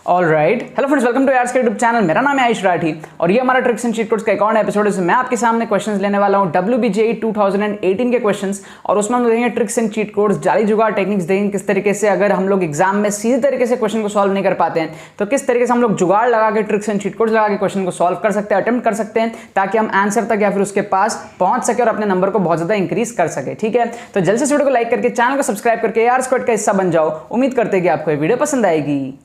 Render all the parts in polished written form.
Alright, hello friends, welcome to यार्स के YouTube channel. मेरा नाम है आयुष राठी और ये हमारा ट्रिक्स एंड चीट कोड्स का एक और एपिसोड है। मैं आपके सामने क्वेश्चंस लेने वाला हूँ WBJE 2018 के क्वेश्चंस, और उसमें हम देखेंगे ट्रिक्स एंड चीट कोड्स, जाली जुगाड़ टेक्निक्स देंगे किस तरीके से अगर हम लोग एग्जाम में सीधे तरीके से क्वेश्चन को सॉल्व नहीं कर पाते हैं तो किस तरीके से हम लोग जुगाड़ लगा के ट्रिक्स एंड चीट कोड्स लगा के क्वेश्चन को सॉल्व कर सकते हैं, अटेम्प्ट कर सकते हैं, ताकि हम आंसर तक या फिर उसके पास पहुंच सके और अपने नंबर को बहुत ज्यादा इंक्रीज कर सके। ठीक है, तो जल्द से वीडियो को लाइक करके चैनल को सब्सक्राइब करके यार स्क्वाड का हिस्सा बन जाओ। उम्मीद करते हैं कि आपको ये वीडियो पसंद आएगी।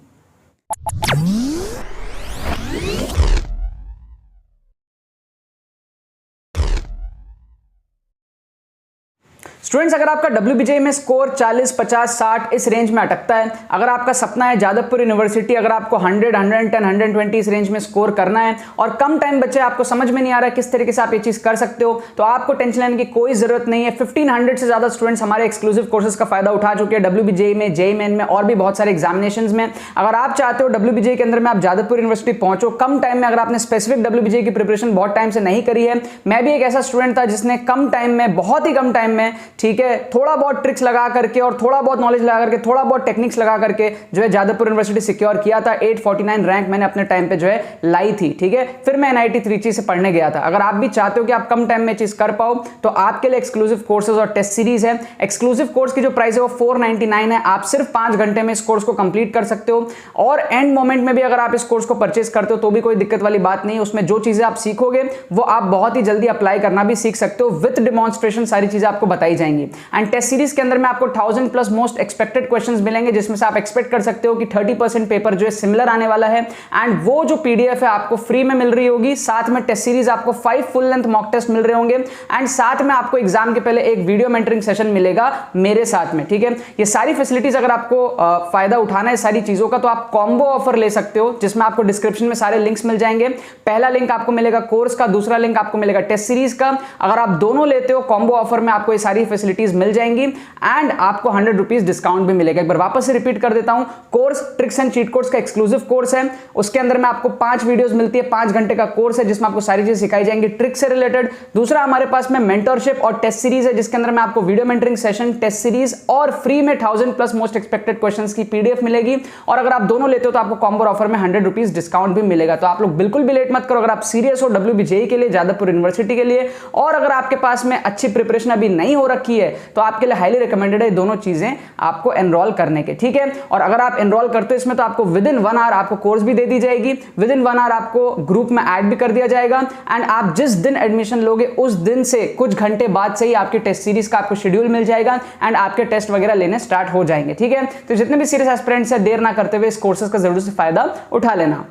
स्टूडेंट्स, अगर आपका WBJE में स्कोर 40, 50, 60 इस रेंज में अटकता है, अगर आपका सपना है जादवपुर यूनिवर्सिटी, अगर आपको 100, 110, 120 इस रेंज में स्कोर करना है और कम टाइम बचे, आपको समझ में नहीं आ रहा है किस तरीके से आप ये चीज कर सकते हो, तो आपको टेंशन लेने की कोई जरूरत नहीं है। 1500 से ज्यादा स्टूडेंट्स हमारे एक्सक्लूसिव कोर्सेज का फायदा उठा चुके हैं WBJE में, JEE मेन में और भी बहुत सारे एग्जामिनेशन में। अगर आप चाहते हो WBJE के अंदर में आप जादवपुर यूनिवर्सिटी पहुंचो कम टाइम में, अगर आपने स्पेसिफिक WBJE की प्रिपरेशन बहुत टाइम से नहीं करी है, मैं भी एक ऐसा स्टूडेंट था जिसने कम टाइम में, बहुत ही कम टाइम में, ठीक है, थोड़ा बहुत ट्रिक्स लगा करके और थोड़ा बहुत नॉलेज लगा करके, थोड़ा बहुत टेक्निक्स लगा करके जो है जादवपुर यूनिवर्सिटी सिक्योर किया था। 849 रैंक मैंने अपने टाइम पे जो है लाई थी। ठीक है, फिर मैं NIT त्रिची से पढ़ने गया था। अगर आप भी चाहते हो कि आप कम टाइम में चीज कर पाओ तो आपके लिए एक्सक्लूसिव कोर्सेज और टेस्ट सीरीज है। एक्सक्लूसिव कोर्स की जो प्राइस है वो 499 है। आप सिर्फ 5 घंटे में इस कोर्स को कंप्लीट कर सकते हो और एंड मोमेंट में भी अगर आप इस कोर्स को परचेज करते हो तो भी कोई दिक्कत वाली बात नहीं है। उसमें जो चीजें आप सीखोगे वो आप बहुत ही जल्दी अप्लाई करना भी सीख सकते हो। विद डिमॉन्स्ट्रेशन सारी चीजें आपको बताई जाएंगी। एंड टेस्ट सीरीज के अंदर में आपको 1000 प्लस मोस्ट एक्सपेक्टेड क्वेश्चंस मिलेंगे, जिसमें से आप एक्सपेक्ट कर सकते हो कि 30% पेपर जो है सिमिलर आने वाला है। एंड वो जो PDF है आपको फ्री में मिल रही होगी, साथ में टेस्ट सीरीज आपको 5 फुल लेंथ मॉक टेस्ट मिल रहे होंगे एंड साथ में आपको एग्जाम के पहले एक वीडियो मेंटरिंग सेशन मिलेगा मेरे साथ में। ठीक है, ये सारी फैसिलिटीज अगर आपको फायदा उठाना है सारी चीजों का तो आप कॉम्बो ऑफर ले सकते हो, जिसमें आपको डिस्क्रिप्शन में सारे लिंक्स मिल जाएंगे। पहला लिंक आपको मिलेगा कोर्स का, दूसरा लिंक आपको मिलेगा टेस्ट सीरीज का। अगर आप दोनों लेते हो कॉम्बो ऑफर में आपको ये सारी फैसिलिटीज मिल जाएंगी एंड आपको 100 रुपीज डिस्काउंट भी मिलेगा। एक बार वापस से रिपीट कर देता हूं, course tricks and cheat codes का एक्सक्लूसिव कोर्स है। उसके अंदर में आपको 5 वीडियोस मिलती है, 5 घंटे का कोर्स है जिसमें आपको सारी चीजें सिखाई जाएंगी ट्रिक्स से रिलेटेड। दूसरा हमारे पास में मेंटरशिप और टेस्ट सीरीज है, जिसके अंदर में आपको video mentoring session, test series और फ्री में 1000 प्लस मोस्ट एक्सपेक्टेड क्वेश्चंस की PDF मिलेगी। और अगर आप दोनों लेते हो तो आपको कॉम्बो ऑफर में 100 रुपीज डिस्काउंट भी मिलेगा। तो आप लोग बिल्कुल भी लेट मत करो। अगर आप सीरियस हो WBJE के लिए, जादवपुर यूनिवर्सिटी के लिए, और अगर आपके पास में अच्छी प्रिपरेशन अभी नहीं हो रखी है तो आपके लिए हाईली रिकमेंडेड है दोनों चीजें आपको एनरोल करने के। ठीक है, और अगर आप एनरोल करते हो इसमें तो आपको विद इन 1 आवर आपको कोर्स भी दे दी जाएगी, विद इन 1 आवर आपको ग्रुप में ऐड भी कर दिया जाएगा एंड आप जिस दिन एडमिशन लोगे उस दिन से कुछ घंटे बाद से ही आपकी टेस्ट सीरीज का आपको शेड्यूल मिल जाएगा एंड आपके टेस्ट वगैरह लेने स्टार्ट हो जाएंगे। ठीक है, तो जितने भी सीरियस एस्पिरेंट्स है देर ना करते हुए इस कोर्सेज का जरूर से फायदा उठा लेना।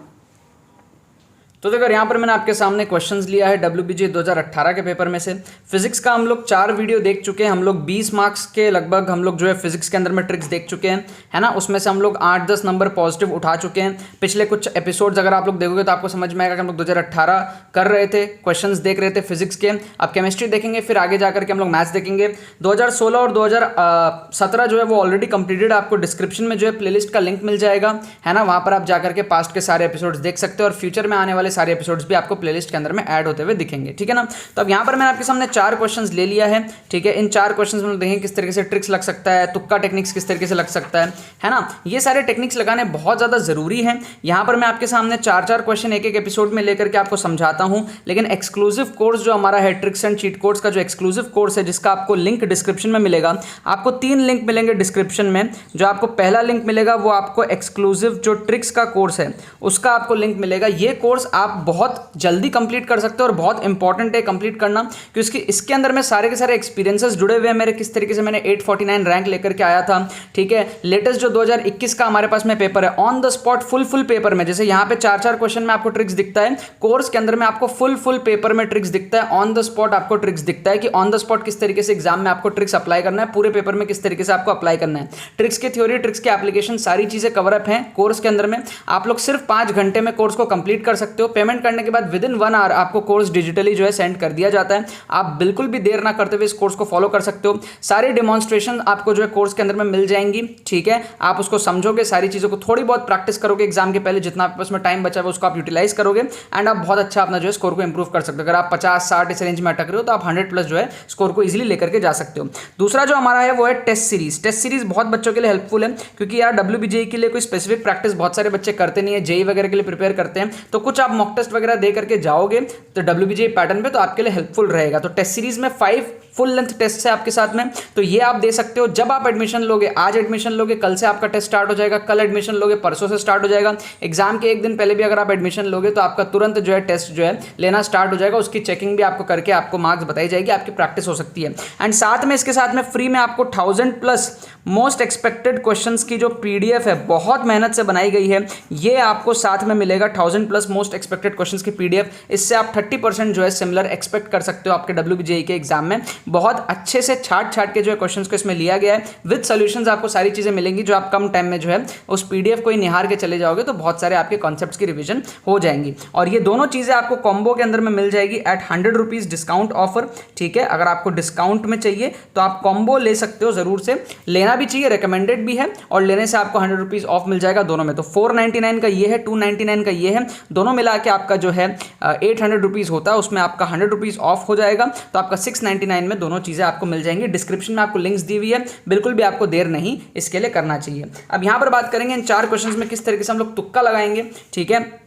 तो देखो यहाँ पर मैंने आपके सामने क्वेश्चंस लिया है WBJE 2018 के पेपर में से। फिजिक्स का हम लोग 4 वीडियो देख चुके हैं। हम लोग 20 मार्क्स के लगभग हम लोग जो है फिजिक्स के अंदर में ट्रिक्स देख चुके हैं, है ना। उसमें से हम लोग 8-10 नंबर पॉजिटिव उठा चुके हैं। पिछले कुछ एपिसोड्स अगर आप लोग देखोगे तो आपको समझ में आएगा कि हम लोग 2018 कर रहे थे, क्वेश्चंस देख रहे थे फिजिक्स के। अब केमिस्ट्री देखेंगे, फिर आगे जाकर के हम लोग मैथ्स देखेंगे। 2016 और 2017 जो है वो ऑलरेडी कंप्लीटेड। आपको डिस्क्रिप्शन में जो है प्लेलिस्ट का लिंक मिल जाएगा, है ना। वहाँ पर आप जाकर के पास्ट के सारे एपिसोड्स देख सकते हो और फ्यूचर में आने वाले सारे एपिसोड्स भी आपको प्लेलिस्ट के अंदर में ऐड होते हुए दिखेंगे। ठीक है ना। तो अब यहां पर मैंने आपके सामने 4 क्वेश्चंस ले लिया है। ठीक है, इन 4 क्वेश्चंस में देखेंगे किस तरीके से ट्रिक्स लग सकता है, तुक्का टेक्निक्स किस तरीके से लग सकता है ना। ये सारे टेक्निक्स लगाने बहुत ज्यादा जरूरी है। यहां पर मैं आपके सामने 4-4 क्वेश्चन एक एपिसोड में लेकर के आपको समझाता हूं, लेकिन एक्सक्लूसिव कोर्स जो हमारा है ट्रिक्स एंड चीट कोड्स का जो एक्सक्लूसिव कोर्स है, जिसका आपको लिंक डिस्क्रिप्शन में मिलेगा। आपको 3 लिंक मिलेंगे डिस्क्रिप्शन में। जो आपको पहला लिंक मिलेगा वो आपको एक्सक्लूसिव जो ट्रिक्स का कोर्स है उसका आपको लिंक मिलेगा। ये कोर्स आप बहुत जल्दी कंप्लीट कर सकते हो और बहुत इंपॉर्टेंट है कंप्लीट करना, क्योंकि इसके अंदर में सारे के सारे एक्सपीरियंसेस जुड़े हुए हैं मेरे, किस तरीके से मैंने 849 रैंक लेकर के आया था। ठीक है, लेटेस्ट जो 2021 का हमारे पास में पेपर है, on the spot full paper में, जैसे यहाँ पे 4-4 क्वेश्चन में आपको ट्रिक्स दिखता है, कोर्स के अंदर में आपको फुल पेपर में ट्रिक्स दिखता है। ऑन द स्पॉट आपको ट्रिक्स दिखता है कि ऑन द स्पॉट किस तरीके से एग्जाम में आपको ट्रिक्स अप्लाई करना है, पूरे पेपर में किस तरीके से आपको अप्लाई करना है। ट्रिक्स की थ्योरी, ट्रिक्स की एप्लीकेशन, सारी चीजें कवर अप है कोर्स के अंदर में। आप लोग सिर्फ 5 घंटे में कोर्स को कंप्लीट कर सकते हो। पेमेंट करने के बाद विद इन 1 आवर आपको कोर्स डिजिटली जो है सेंड कर दिया जाता है। आप बिल्कुल भी देर ना करते हुए इस कोर्स को फॉलो कर सकते हो। सारी डेमोन्स्ट्रेशन आपको जो है कोर्स के अंदर में मिल जाएंगी, ठीक है। आप उसको समझोगे, सारी चीज़ों को थोड़ी बहुत प्रैक्टिस करोगे एग्जाम के पहले, जितना आपके पास में टाइम बचा है उसको आप यूटिलाइज करोगे एंड आप बहुत अच्छा अपना जो है स्कोर को इंप्रूव कर सकते हो। अगर आप 50-60 इस रेंज में अटक रहे हो तो आप 100+ जो है स्कोर को इजीली लेकर के जा सकते हो। दूसरा जो हमारा है वो है टेस्ट सीरीज। टेस्ट सीरीज बहुत बच्चों के लिए हेल्पफुल है, क्योंकि यार WBJE के लिए कोई स्पेसिफिक प्रैक्टिस बहुत सारे बच्चे करते नहीं है, जेई वगैरह के लिए प्रिपेयर करते हैं, तो कुछ आप मॉक टेस्ट वगैरह दे करके जाओगे तो WBJE पैटर्न पे तो आपके लिए हेल्पफुल रहेगा। तो टेस्ट सीरीज में 5 फुल लेंथ टेस्ट है आपके साथ में, तो ये आप दे सकते हो। जब आप एडमिशन लोगे, आज एडमिशन लोगे, कल से आपका टेस्ट स्टार्ट हो जाएगा, कल एडमिशन लोगे, परसों से स्टार्ट हो जाएगा। एग्जाम के एक दिन पहले भी अगर आप एडमिशन लोगे तो आपका तुरंत जो है टेस्ट जो है लेना स्टार्ट हो जाएगा। उसकी चेकिंग भी आपको करके आपको मार्क्स बताई जाएगी, आपकी प्रैक्टिस हो सकती है। एंड साथ में इसके साथ में फ्री में आपको 1000+ मोस्ट एक्सपेक्टेड क्वेश्चंस की जो PDF है, बहुत मेहनत से बनाई गई है, ये आपको साथ में मिलेगा। 1000+ मोस्ट एक्सपेक्टेड क्वेश्चंस की PDF, इससे आप 30% जो है सिमिलर एक्सपेक्ट कर सकते हो आपके WBJE के एग्जाम में। बहुत अच्छे से छाट के जो है क्वेश्चंस को इसमें लिया गया है, विद सॉल्यूशंस आपको सारी चीजें मिलेंगी, जो आप कम टाइम में जो है उस PDF को ही निहार के चले जाओगे तो बहुत सारे आपके कॉन्सेप्ट्स की रिवीजन हो जाएंगी। और ये दोनों चीजें आपको कॉम्बो के अंदर में मिल जाएगी एट 100 रुपीज डिस्काउंट ऑफर, ठीक है। अगर आपको डिस्काउंट में चाहिए तो आप कॉम्बो ले सकते हो, जरूर से लेना भी चाहिए, रिकमेंडेड भी है, और लेने से आपको 100 रुपीज ऑफ मिल जाएगा दोनों में। तो 499 का ये है, 299 का ये है, दोनों मिला के आपका जो है 800 रुपीज होता है, उसमें आपका 100 रुपीज ऑफ हो जाएगा, तो आपका 699 में दोनों चीजें आपको मिल जाएंगी। डिस्क्रिप्शन में आपको लिंक्स दी हुई है, बिल्कुल भी आपको देर नहीं इसके लिए करना चाहिए। अब यहां पर बात करेंगे इन 4 क्वेश्चंस में किस तरीके से हम लोग तुक्का लगाएंगे, ठीक है।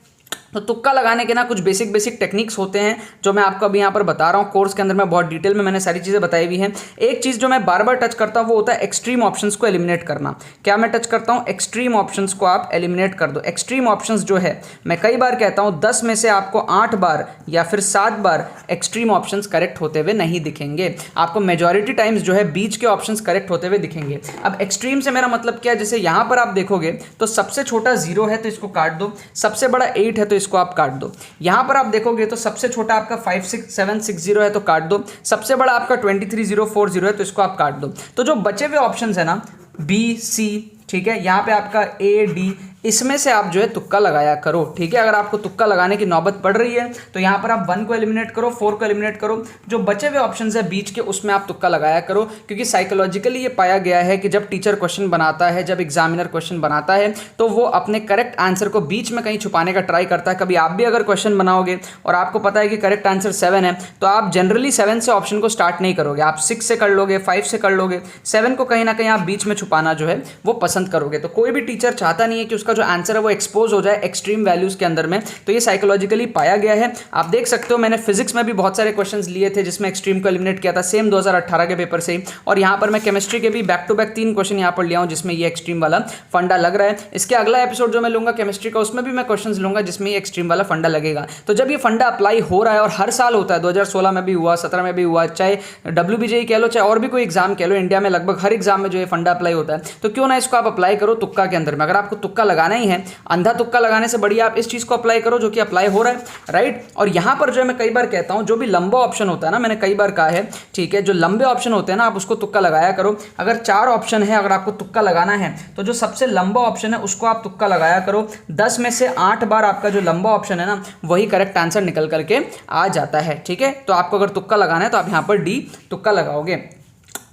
तो तुक्का लगाने के ना कुछ बेसिक टेक्निक्स होते हैं जो मैं आपको अभी यहाँ पर बता रहा हूँ। कोर्स के अंदर में बहुत डिटेल में मैंने सारी चीज़ें बताई हुई हैं। एक चीज़ जो मैं बार बार टच करता हूँ वो होता है एक्सट्रीम ऑप्शंस को एलिमिनेट करना। क्या मैं टच करता हूँ? एक्सट्रीम ऑप्शंस को आप एलिमिनेट कर दो। एक्सट्रीम ऑप्शंस जो है, मैं कई बार कहता हूँ 10 में से आपको 8 बार या फिर 7 बार एक्सट्रीम ऑप्शंस करेक्ट होते हुए नहीं दिखेंगे, आपको मेजॉरिटी टाइम्स जो है बीच के ऑप्शंस करेक्ट होते हुए दिखेंगे। अब एक्सट्रीम से मेरा मतलब क्या है, जैसे यहाँ पर आप देखोगे तो सबसे छोटा 0 है तो इसको काट दो, सबसे बड़ा 8 है तो इसको आप काट दो। यहां पर आप देखोगे तो सबसे छोटा आपका 56760 है तो काट दो, सबसे बड़ा आपका 23040 है तो इसको आप काट दो। तो जो बचे हुए ऑप्शंस है ना, B, C, ठीक है, यहाँ पे आपका A, D, इसमें से आप जो है तुक्का लगाया करो, ठीक है। अगर आपको तुक्का लगाने की नौबत पड़ रही है तो यहाँ पर आप 1 को एलिमिनेट करो, 4 को एलिमिनेट करो, जो बचे हुए ऑप्शंस है बीच के उसमें आप तुक्का लगाया करो, क्योंकि साइकोलॉजिकली ये पाया गया है कि जब टीचर क्वेश्चन बनाता है, जब एग्जामिनर क्वेश्चन बनाता है तो वो अपने करेक्ट आंसर को बीच में कहीं छुपाने का ट्राई करता है। कभी आप भी अगर क्वेश्चन बनाओगे और आपको पता है कि करेक्ट आंसर 7 है तो आप जनरली 7 से ऑप्शन को स्टार्ट नहीं करोगे, आप 6 से कर लोगे, 5 से कर लोगे, 7 को कहीं ना कहीं आप बीच में छुपाना जो है वो पसंद करोगे। तो कोई भी टीचर चाहता नहीं है कि उसका जो आंसर है वो एक्सपोज हो जाए एक्सट्रीम वैल्यूज के अंदर में, तो ये साइकोलॉजिकली पाया गया है। आप देख सकते हो मैंने फिजिक्स में भी बहुत सारे क्वेश्चंस लिए थे जिसमें एक्सट्रीम को एलिमिनेट किया था, सेम 2018 के पेपर से, और यहाँ पर मैं केमिस्ट्री के भी बैक टू बैक 3 क्वेश्चन यहाँ पर लिया हूँ जिसमें ये एक्सट्रीम वाला फंडा लग रहा है। इसके अगला एपिसोड जो मैं लूंगा केमिस्ट्री का, उसमें भी मैं क्वेश्चन लूंगा जिसमें ये एक्सट्रीम वाला फंडा लगेगा। तो जब ये फंडा अप्लाई हो रहा है और हर साल होता है, 2016 में भी हुआ, 17 में भी हुआ, चाहे WBJE कह लो चाहे और भी कोई एग्जाम कह लो, इंडिया में लगभग हर एग्जाम में जो ये फंडा अप्लाई होता है, तो क्यों ना इसको आप अप्लाई करो तुक्का के अंदर में। अगर आपको तुक्का लगाना ही है, अंधा तुक्का लगाने से बढ़िया आप इस चीज को अप्लाई करो जो कि अप्लाई हो रहा है, राइट। और यहां पर जो है मैं कई बार कहता हूं, जो भी लंबा ऑप्शन होता है ना, मैंने कई बार कहा है, ठीक है, जो लंबे ऑप्शन होते हैं ना आप उसको तुक्का लगाया करो। अगर 4 ऑप्शन है, अगर आपको तुक्का लगाना है तो जो सबसे लंबा ऑप्शन है उसको आप तुक्का लगाया करो। 10 में से 8 बार आपका जो लंबा ऑप्शन है ना वही करेक्ट आंसर निकल करके आ जाता है, ठीक है। तो आपको अगर तुक्का लगाना है तो आप यहां पर D तुक्का लगाओगे।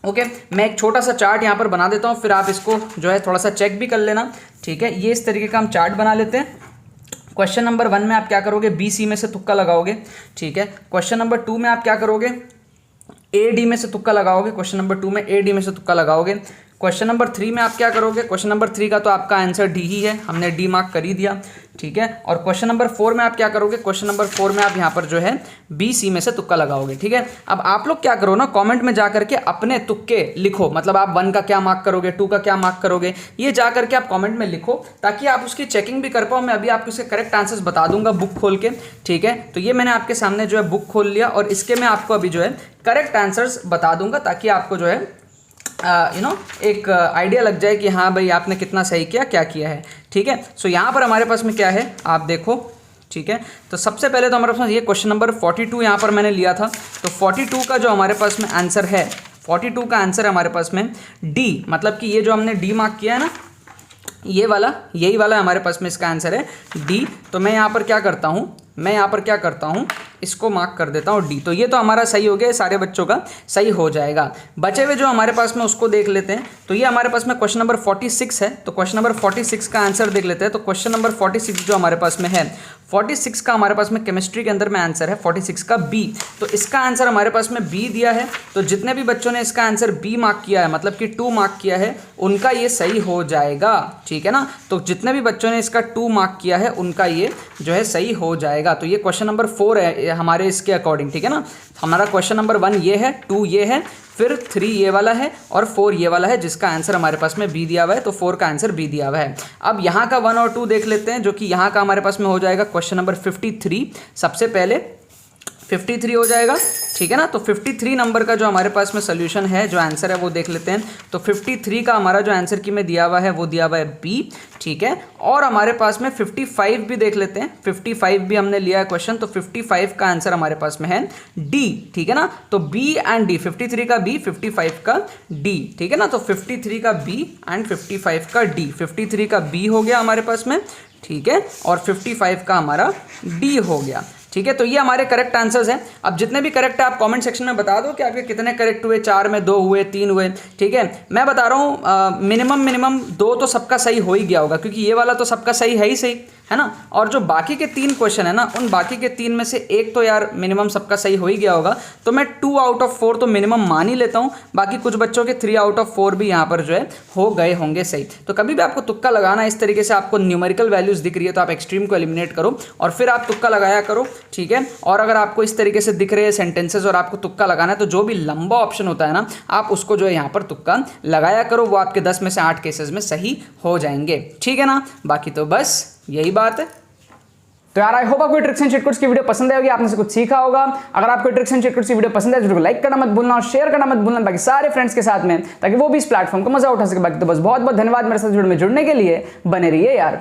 ओके, मैं एक छोटा सा चार्ट यहाँ पर बना देता हूँ, फिर आप इसको जो है थोड़ा सा चेक भी कर लेना, ठीक है। ये इस तरीके का हम चार्ट बना लेते हैं। क्वेश्चन नंबर 1 में आप क्या करोगे, BC में से तुक्का लगाओगे, ठीक है। क्वेश्चन नंबर 2 में आप क्या करोगे, AD में से तुक्का लगाओगे। क्वेश्चन नंबर 2 में AD में से तुक्का लगाओगे। क्वेश्चन नंबर 3 में आप क्या करोगे, क्वेश्चन नंबर 3 का तो आपका आंसर D ही है, हमने D मार्क कर ही दिया, ठीक है। और क्वेश्चन नंबर 4 में आप क्या करोगे, क्वेश्चन नंबर 4 में आप यहाँ पर जो है BC में से तुक्का लगाओगे, ठीक है। अब आप लोग क्या करो ना, कमेंट में जा करके अपने तुक्के लिखो, मतलब आप 1 का क्या मार्क करोगे, 2 का क्या मार्क करोगे, ये जा करके आप कमेंट में लिखो ताकि आप उसकी चेकिंग भी कर पाओ। मैं अभी आपको इसके करेक्ट आंसर्स बता दूंगा बुक खोल के, ठीक है। तो ये मैंने आपके सामने जो है बुक खोल लिया और इसके मैं आपको अभी जो है करेक्ट आंसर्स बता दूंगा ताकि आपको जो है एक आइडिया लग जाए कि हाँ भाई आपने कितना सही किया, क्या किया है, ठीक है। सो यहाँ पर हमारे पास में क्या है आप देखो, ठीक है। तो सबसे पहले तो हमारे पास ये क्वेश्चन नंबर 42 यहाँ पर मैंने लिया था, तो 42 का जो हमारे पास में आंसर है, 42 का आंसर है हमारे पास में D, मतलब कि ये जो हमने D मार्क किया है ना, ये वाला, यही वाला हमारे पास में इसका आंसर है D। तो मैं यहाँ पर क्या करता हूँ, मैं यहाँ पर क्या करता हूँ, इसको मार्क कर देता हूँ डी। तो ये तो हमारा सही हो गया, सारे बच्चों का सही हो जाएगा। बचे हुए जो हमारे पास में उसको देख लेते हैं। तो ये हमारे पास में क्वेश्चन नंबर 46 है, तो क्वेश्चन नंबर 46 का आंसर देख लेते हैं। तो क्वेश्चन नंबर 46 जो हमारे पास में है, 46 का हमारे पास में केमिस्ट्री के अंदर में आंसर है 46 का बी। तो इसका आंसर हमारे पास में बी दिया है। तो जितने भी बच्चों ने इसका आंसर बी मार्क किया है, मतलब कि 2 मार्क किया है, उनका ये सही हो जाएगा, ठीक है ना। तो जितने भी बच्चों ने इसका 2 मार्क किया है उनका ये जो है सही हो जाएगा। तो ये क्वेश्चन नंबर 4 है हमारे इसके अकॉर्डिंग, ठीक है ना। हमारा क्वेश्चन नंबर 1 ये है, 2 ये है, फिर 3 ये वाला है और 4 ये वाला है, जिसका आंसर हमारे पास में बी दिया हुआ है। तो 4 का आंसर बी दिया हुआ है। अब यहाँ का 1 और 2 देख लेते हैं, जो कि यहाँ का हमारे पास में हो जाएगा क्वेश्चन नंबर 53। सबसे पहले 53 हो जाएगा, ठीक है ना। तो 53 नंबर का जो हमारे पास में सोल्यूशन है, जो आंसर है वो देख लेते हैं। तो 53 का हमारा जो आंसर की में दिया हुआ है वो दिया हुआ है बी, ठीक है। और हमारे पास में 55 भी देख लेते हैं। 55 भी हमने लिया है क्वेश्चन, तो 55 का आंसर हमारे पास में है डी, ठीक है ना। तो बी एंड डी, 53 का बी, 55 का डी, ठीक है ना। तो 53 का बी एंड 55 का डी, 53 का बी हो गया हमारे पास में, ठीक है, और 55 का हमारा डी हो गया, ठीक है। तो ये हमारे करेक्ट आंसर्स हैं। अब जितने भी करेक्ट है आप कमेंट सेक्शन में बता दो कि आपके कितने करेक्ट हुए, 4 में 2 हुए, 3 हुए, ठीक है। मैं बता रहा हूँ मिनिमम 2 तो सबका सही हो ही गया होगा, क्योंकि ये वाला तो सबका सही है ही सही, है ना। और जो बाकी के 3 क्वेश्चन है ना, उन बाकी के 3 में से एक तो यार मिनिमम सबका सही हो ही गया होगा। तो मैं 2 आउट ऑफ 4 तो मिनिमम मान ही लेता हूँ। बाकी कुछ बच्चों के 3 आउट ऑफ 4 भी यहाँ पर जो है हो गए होंगे सही। तो कभी भी आपको तुक्का लगाना, इस तरीके से आपको न्यूमेरिकल वैल्यूज दिख रही है तो आप एक्सट्रीम को एलिमिनेट करो और फिर आप तुक्का लगाया करो, ठीक है। और अगर आपको इस तरीके से दिख रहे हैं सेंटेंसेस और आपको तुक्का लगाना है, तो जो भी लंबा ऑप्शन होता है ना, आप उसको जो है यहाँ पर तुक्का लगाया करो। वो आपके 10 में से 8 केसेस में सही हो जाएंगे, ठीक है ना। बाकी तो बस यही बात है। तो यार आई होप आपको ट्रिक्स एंड चिटकोट्स की वीडियो पसंद आई होगी, आपने से कुछ सीखा होगा। अगर आपको ट्रिक्स एंड चिटकोट्स की वीडियो पसंद है तो वीडियो को लाइक करना मत भूलना और शेयर करना मत भूलना बाकी सारे फ्रेंड्स के साथ में, ताकि वो भी इस प्लेटफॉर्म का मजा उठा सके। बाकी तो बस बहुत बहुत धन्यवाद मेरे साथ जुड़ने के लिए। बने रहिए यार।